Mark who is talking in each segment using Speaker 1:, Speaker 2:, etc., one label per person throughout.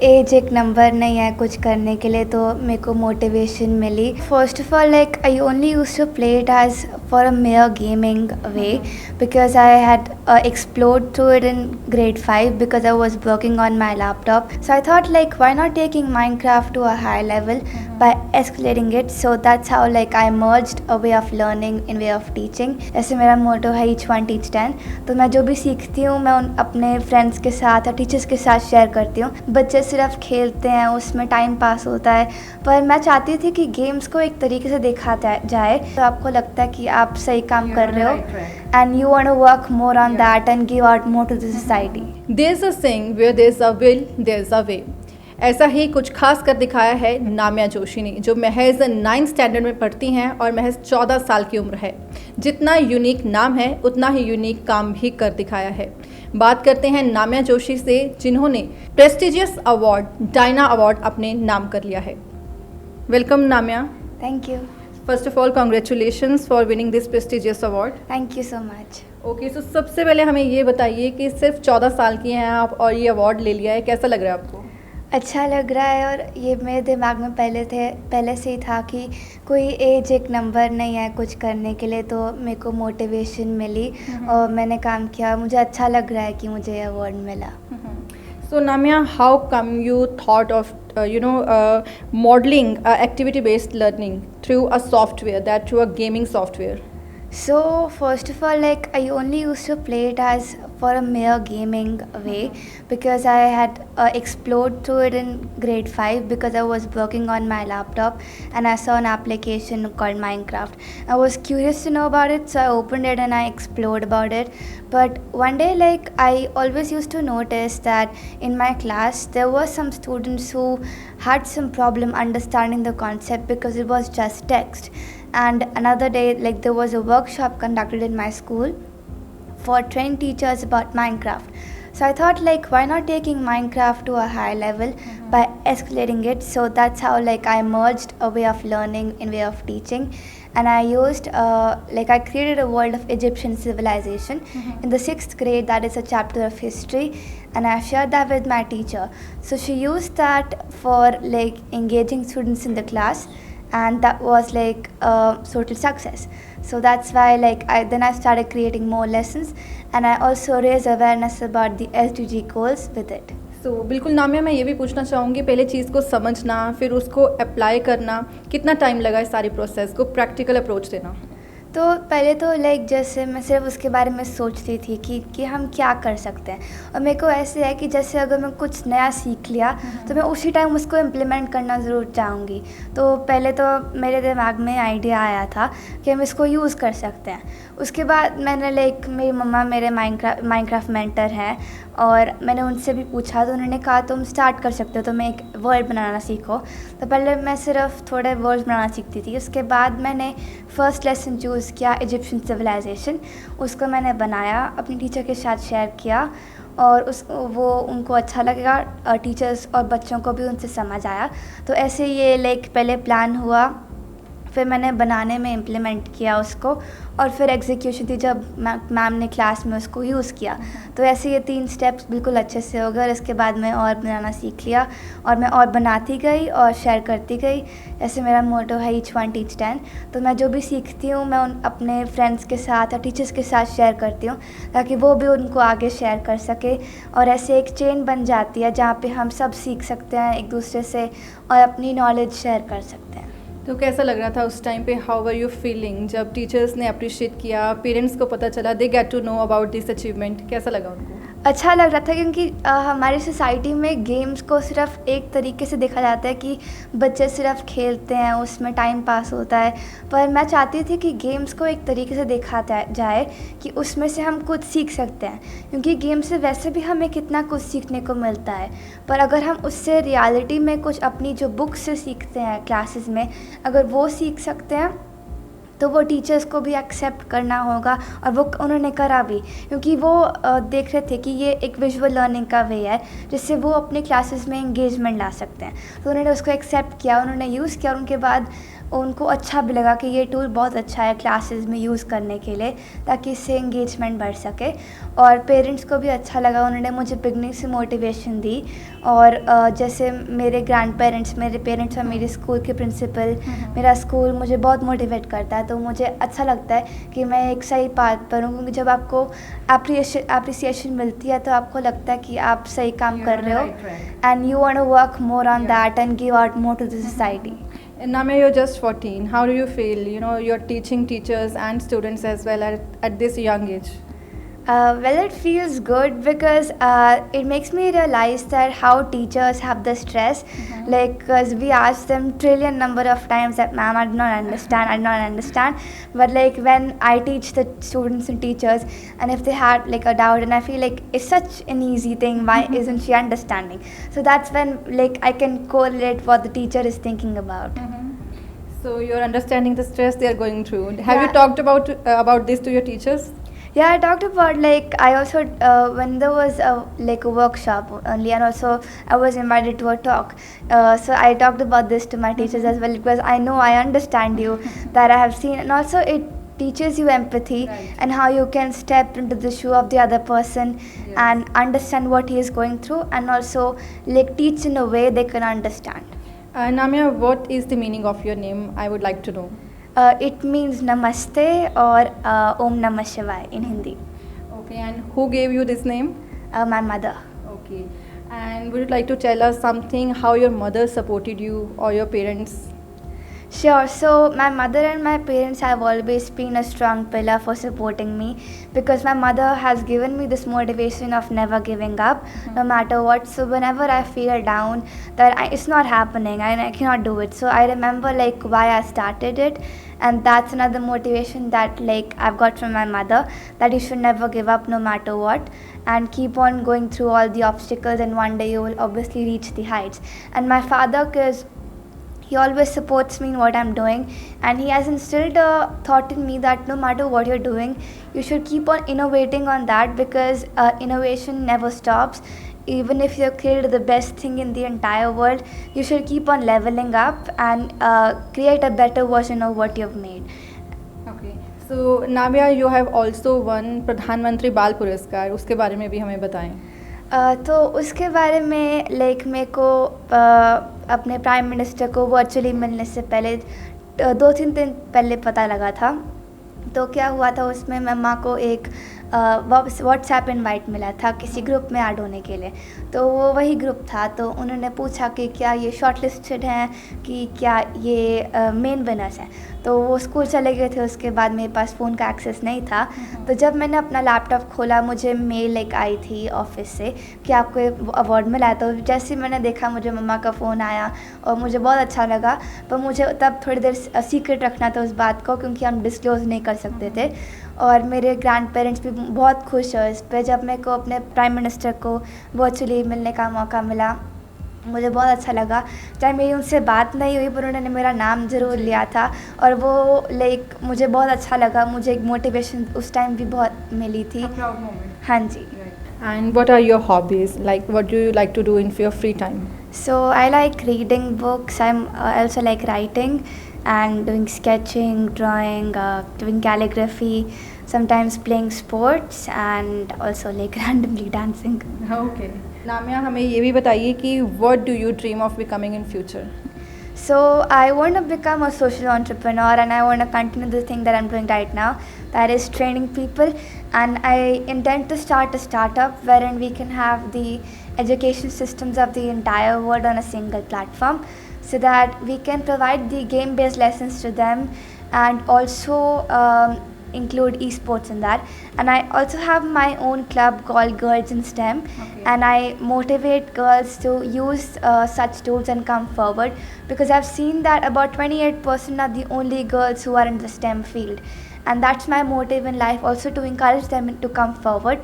Speaker 1: As एक number नहीं है कुछ करने के लिए, तो मेरे को मोटिवेशन मिली। First of all, like I only use to play it as for a mere gaming way because I had explored to it in grade 5 because I was working on my laptop. So I thought, like, why not taking Minecraft to a high level by escalating it? So that's how, like, I merged a way of learning in way of teaching. ऐसे मेरा मोटो है each one teach 10. तो मैं जो भी सीखती हूँ मैं अपने फ्रेंड्स के साथ या टीचर्स के साथ शेयर करती हूँ। बच्चे सिर्फ खेलते हैं, उसमें टाइम पास होता है, पर मैं चाहती थी कि गेम्स को एक तरीके से देखा जाए तो आपको लगता है कि आप सही काम कर रहे हो and you want to work more on that and give out more to the society.
Speaker 2: There's a saying where there's a will, there's a way. ऐसा ही कुछ खास कर दिखाया है नाम्या जोशी ने, जो महज 9th स्टैंडर्ड में पढ़ती हैं और महज 14 साल की उम्र है। जितना यूनिक नाम है उतना ही यूनिक काम भी कर दिखाया है। बात करते हैं नाम्या जोशी से, जिन्होंने प्रेस्टिजियस अवार्ड डायना अवार्ड अपने नाम कर लिया है। Welcome Namya.
Speaker 1: Thank you.
Speaker 2: First of all congratulations for winning this prestigious award.
Speaker 1: Thank you so much.
Speaker 2: Okay, so सबसे पहले हमें ये बताइए कि सिर्फ 14 साल की हैं आप और ये अवार्ड ले लिया है, कैसा लग रहा है आपको?
Speaker 1: अच्छा लग रहा है, और ये मेरे दिमाग में पहले से ही था कि कोई एज एक नंबर नहीं है कुछ करने के लिए, तो मेरे को मोटिवेशन मिली और मैंने काम किया। मुझे अच्छा लग रहा है कि मुझे ये अवार्ड मिला।
Speaker 2: So Namya, how come you thought of modeling activity-based learning through a software, that through a gaming software?
Speaker 1: So first of all, like I only used to play it as for a mere gaming way because I had explored to it in grade 5 because I was working on my laptop and I saw an application called Minecraft. I was curious to know about it, so I opened it and I explored about it. But one day, like, I always used to notice that in my class there were some students who had some problem understanding the concept because it was just text. And another day, like, there was a workshop conducted in my school for trained teachers about Minecraft. So I thought, like, why not taking Minecraft to a high level by escalating it? So that's how, like, I merged a way of learning in way of teaching. And I used, I created a world of Egyptian civilization in the 6th grade. That is a chapter of history. And I shared that with my teacher. So she used that for, like, engaging students in the class. And that was like a total success. So that's why, like, I started creating more lessons, and I also raised awareness about the SDG goals with it.
Speaker 2: So बिल्कुल नाम्या, मैं ये भी पूछना चाहूँगी, पहले चीज़ को समझना फिर उसको अप्लाई करना, कितना टाइम लगा इस सारी प्रोसेस को प्रैक्टिकल अप्रोच देना?
Speaker 1: तो पहले तो, लाइक, जैसे मैं सिर्फ उसके बारे में सोचती थी कि हम क्या कर सकते हैं, और मेरे को ऐसे है कि जैसे अगर मैं कुछ नया सीख लिया तो मैं उसी टाइम उसको इम्प्लीमेंट करना ज़रूर चाहूँगी। तो पहले तो मेरे दिमाग में आइडिया आया था कि हम इसको यूज़ कर सकते हैं। उसके बाद मैंने, लाइक, मेरी मम्मा मेरे माइनक्राफ्ट मेंटर हैं और मैंने उनसे भी पूछा तो उन्होंने कहा तुम स्टार्ट कर सकते हो, तो मैं एक वर्ड बनाना सीखो। तो पहले मैं सिर्फ थोड़े वर्ड्स बनाना सीखती थी। उसके बाद मैंने फ़र्स्ट लेसन चूज़ किया इजिप्शियन सिविलाइजेशन। उसको मैंने बनाया, अपनी टीचर के साथ शेयर किया और वो उनको अच्छा लगेगा, टीचर्स और बच्चों को भी उनसे समझ आया। तो ऐसे ये, लाइक, पहले प्लान हुआ, फिर मैंने बनाने में इम्प्लीमेंट किया उसको, और फिर एग्जीक्यूशन थी जब मैम ने क्लास में उसको यूज़ किया। तो ऐसे ये 3 स्टेप्स बिल्कुल अच्छे से हो गए, और इसके बाद मैं और बनाना सीख लिया और मैं और बनाती गई और शेयर करती गई। ऐसे मेरा मोटो है ईच वन टीच 10। तो मैं जो भी सीखती हूँ मैं अपने फ्रेंड्स के साथ या टीचर्स के साथ शेयर करती हूँ ताकि वो भी उनको आगे शेयर कर सके, और ऐसे एक चेन बन जाती है जहाँ पे हम सब सीख सकते हैं एक दूसरे से और अपनी नॉलेज शेयर कर सकते हैं।
Speaker 2: तो कैसा लग रहा था उस टाइम पे? हाउ वर यू फीलिंग जब टीचर्स ने अप्रिशिएट किया, पेरेंट्स को पता चला, they get to know about this achievement, कैसा लगा उनको?
Speaker 1: अच्छा लग रहा था, क्योंकि हमारी सोसाइटी में गेम्स को सिर्फ एक तरीके से देखा जाता है कि बच्चे सिर्फ खेलते हैं, उसमें टाइम पास होता है, पर मैं चाहती थी कि गेम्स को एक तरीके से देखा जाए कि उसमें से हम कुछ सीख सकते हैं, क्योंकि गेम से वैसे भी हमें कितना कुछ सीखने को मिलता है, पर अगर हम उससे रियलिटी में कुछ अपनी जो बुक से सीखते हैं क्लासेस में, अगर वो सीख सकते हैं तो वो टीचर्स को भी एक्सेप्ट करना होगा, और वो उन्होंने करा भी, क्योंकि वो देख रहे थे कि ये एक विजुअल लर्निंग का वे है जिससे वो अपने क्लासेस में इंगेजमेंट ला सकते हैं। तो उन्होंने उसको एक्सेप्ट किया, उन्होंने यूज़ किया, और उनके बाद उनको अच्छा भी लगा कि ये टूल बहुत अच्छा है क्लासेस में यूज़ करने के लिए, ताकि इससे एंगेजमेंट बढ़ सके। और पेरेंट्स को भी अच्छा लगा, उन्होंने मुझे बिगनिंग से मोटिवेशन दी। और जैसे मेरे ग्रैंड पेरेंट्स, मेरे पेरेंट्स और मेरे स्कूल के प्रिंसिपल, मेरा स्कूल मुझे बहुत मोटिवेट करता है। तो मुझे अच्छा लगता है कि मैं एक सही पाथ पर हूँ, क्योंकि जब आपको अप्रिसिएशन मिलती है तो आपको लगता है कि आप सही काम कर रहे हो, and you want to work more on that and give out more to the society.
Speaker 2: And Namya, you're just 14. How do you feel? You know, you're teaching teachers and students as well at this young age.
Speaker 1: Well, it feels good because it makes me realize that how teachers have the stress. Like, because we ask them trillion number of times that, ma'am, I do not understand, I do not understand. But like when I teach the students and teachers, and if they had like a doubt, and I feel like it's such an easy thing, why isn't she understanding? So that's when like I can correlate what the teacher is thinking about.
Speaker 2: So you're understanding the stress they are going through. Have you
Speaker 1: Yeah.
Speaker 2: talked about this to your teachers?
Speaker 1: Yeah, I talked about like I also when there was like a workshop only, and also I was invited to a talk. So I talked about this to my teachers as well, because I know I understand you, that I have seen, and also it teaches you empathy.
Speaker 2: Right.
Speaker 1: And how you can step into the shoe of the other person.
Speaker 2: Yes.
Speaker 1: And understand what he is going through, and also like teach in a way they can understand.
Speaker 2: Namya, what is the meaning of your name? I would like to know.
Speaker 1: It means namaste or Om Namah Shivaya in Hindi.
Speaker 2: Okay, and who gave you this name?
Speaker 1: My mother.
Speaker 2: Okay, and would you like to tell us something how your mother supported you or your parents?
Speaker 1: Sure. So my mother and my parents have always been a strong pillar for supporting me, because my mother has given me this motivation of never giving up, no matter what. So whenever I feel down that it's not happening and I cannot do it, so I remember like why I started it, and that's another motivation that like I've got from my mother, that you should never give up no matter what, and keep on going through all the obstacles, and one day you will obviously reach the heights. And my father, because he always supports me in what I'm doing, and he has instilled a thought in me that no matter what you're doing, you should keep on innovating on that, because innovation never stops. Even if you've created the best thing in the entire world, you should keep on leveling up and create a better version of what you've made.
Speaker 2: Okay, so Namya, you have also won प्रधानमंत्री बाल पुरस्कार, उसके बारे में भी हमें बताएं.
Speaker 1: तो उसके बारे में लाइक मेरे को अपने प्राइम मिनिस्टर को वर्चुअली मिलने से पहले 2-3 दिन पहले पता लगा था. तो क्या हुआ था, उसमें मम्मा को एक व्हाट्सएप इनवाइट मिला था किसी ग्रुप में ऐड होने के लिए. तो वो वही ग्रुप था. तो उन्होंने पूछा कि क्या ये शॉर्ट लिस्टेड हैं कि क्या ये मेन विनर्स हैं. तो वो स्कूल चले गए थे, उसके बाद मेरे पास फ़ोन का एक्सेस नहीं था. तो जब मैंने अपना लैपटॉप खोला, मुझे मेल एक आई थी ऑफिस से कि आपको अवार्ड मिला है. तो जैसे ही मैंने देखा, मुझे मम्मा का फ़ोन आया और मुझे बहुत अच्छा लगा. पर मुझे तब थोड़ी देर सीक्रेट रखना था उस बात को, क्योंकि हम डिस्क्लोज़ नहीं कर सकते थे. और मेरे ग्रैंड पेरेंट्स भी बहुत खुश हुए इस पर. जब मेरे को अपने प्राइम मिनिस्टर को वर्चुअली मिलने का मौका मिला, मुझे बहुत अच्छा लगा. चाहे मेरी उनसे बात नहीं हुई, पर उन्होंने मेरा नाम ज़रूर लिया था, और वो लाइक मुझे बहुत अच्छा लगा. मुझे एक मोटिवेशन उस टाइम भी बहुत मिली थी.
Speaker 2: Proud moment.
Speaker 1: हाँ जी.
Speaker 2: And what are your hobbies? Like, what do you like to do in your free time?
Speaker 1: So I like reading books. I also like writing and doing sketching, drawing, doing calligraphy, sometimes playing sports, and also like randomly dancing.
Speaker 2: Okay. नामिया, हमें ये भी बताइए कि what do you dream of becoming in future?
Speaker 1: So I want to become a social entrepreneur, and I want to continue the thing that I'm doing right now, that is training people. And I intend to start a startup wherein we can have the education systems of the entire world on a single platform, so that we can provide the game-based lessons to them, and also include esports in that. And I also have my own club called Girls in STEM.
Speaker 2: Okay.
Speaker 1: And I motivate girls to use such tools and come forward, because I've seen that about 28% are the only girls who are in the STEM field, and that's my motive in life, also to encourage them to come forward.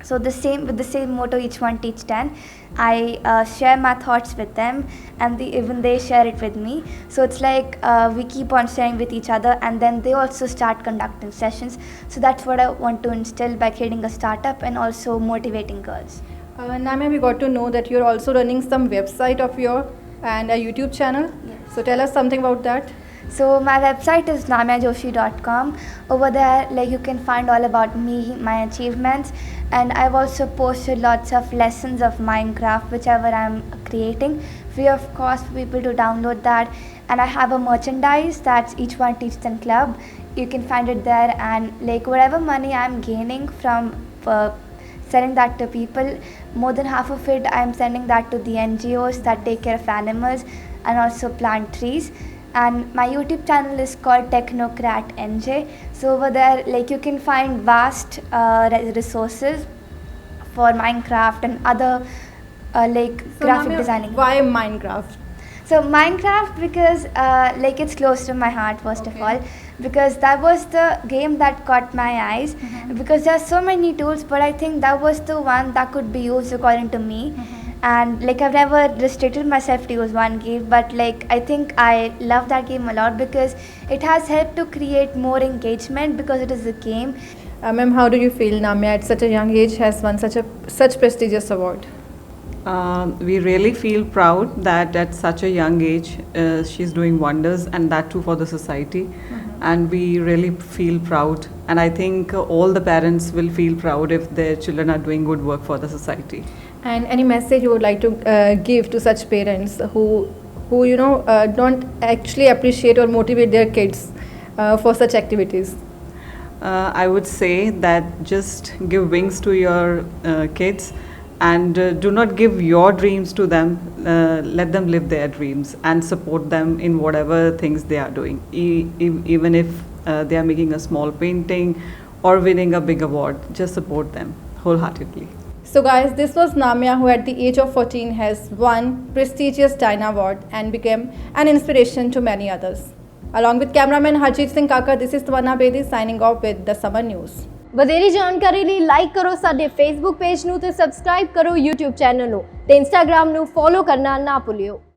Speaker 1: So with the same motto, each one teach 10, I share my thoughts with them, and even they share it with me. So it's like we keep on sharing with each other, and then they also start conducting sessions. So that's what I want to instill by creating a startup and also motivating girls.
Speaker 2: Namya, we got to know that you're also running some website of your and a YouTube channel.
Speaker 1: Yes.
Speaker 2: So tell us something about that.
Speaker 1: So my website is namyajoshi.com. Over there, like you can find all about me, my achievements, and I've also posted lots of lessons of Minecraft, whichever I'm creating, free of cost for people to download that. And I have a merchandise that's Each One Teach Them Club. You can find it there, and like whatever money I'm gaining from selling that to people, more than half of it I'm sending that to the NGOs that take care of animals and also plant trees. And my YouTube channel is called Technocrat NJ. So over there, like you can find vast resources for Minecraft and other like
Speaker 2: So
Speaker 1: graphic
Speaker 2: Namya,
Speaker 1: designing.
Speaker 2: why Minecraft?
Speaker 1: So Minecraft because like it's close to my heart first of all, because that was the game that caught my eyes, because there are so many tools, but I think that was the one that could be used according to me. And like I've never restricted myself to use one game, but like I think I love that game a lot because it has helped to create more engagement because it is a game.
Speaker 2: Ma'am, how do you feel Namya at such a young age has won such prestigious award?
Speaker 3: We really feel proud that at such a young age she's doing wonders, and that too for the society. And we really feel proud, and I think all the parents will feel proud if their children are doing good work for the society.
Speaker 2: And any message you would like to give to such parents who don't actually appreciate or motivate their kids for such activities?
Speaker 3: I would say that just give wings to your kids, and do not give your dreams to them. Let them live their dreams and support them in whatever things they are doing. Even if they are making a small painting or winning a big award, just support them wholeheartedly.
Speaker 2: So guys, this was Namya, who at the age of 14 has won prestigious Dyna Award and became an inspiration to many others. Along with cameraman Harjeet Singh Kaka, this is Tamanna Bedi signing off with the Summer News.
Speaker 4: ਵਧੇਰੀ ਜਾਣਕਾਰੀ ਲਈ like ਕਰੋ ਸਾਡੇ Facebook page ਨੂੰ ਤੇ subscribe ਕਰੋ YouTube channel ਨੂੰ ਤੇ Instagram ਨੂੰ ਫੋਲੋ ਕਰਨਾ ਨਾ ਭੁੱਲਿਓ।